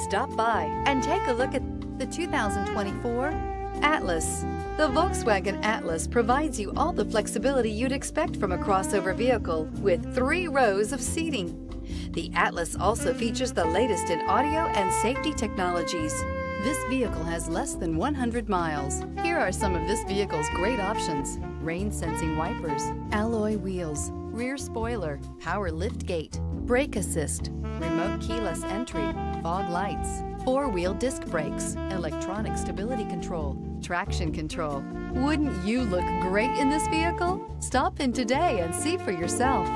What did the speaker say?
Stop by and take a look at the 2024 Atlas. The Volkswagen Atlas provides you all the flexibility you'd expect from a crossover vehicle with 3 rows of seating. The Atlas also features the latest in audio and safety technologies. This vehicle has less than 100 miles. Here are some of this vehicle's great options: rain-sensing wipers, alloy wheels, rear spoiler, power liftgate, brake assist, remote keyless entry, fog lights, 4-wheel disc brakes, electronic stability control, traction control. Wouldn't you look great in this vehicle? Stop in today and see for yourself.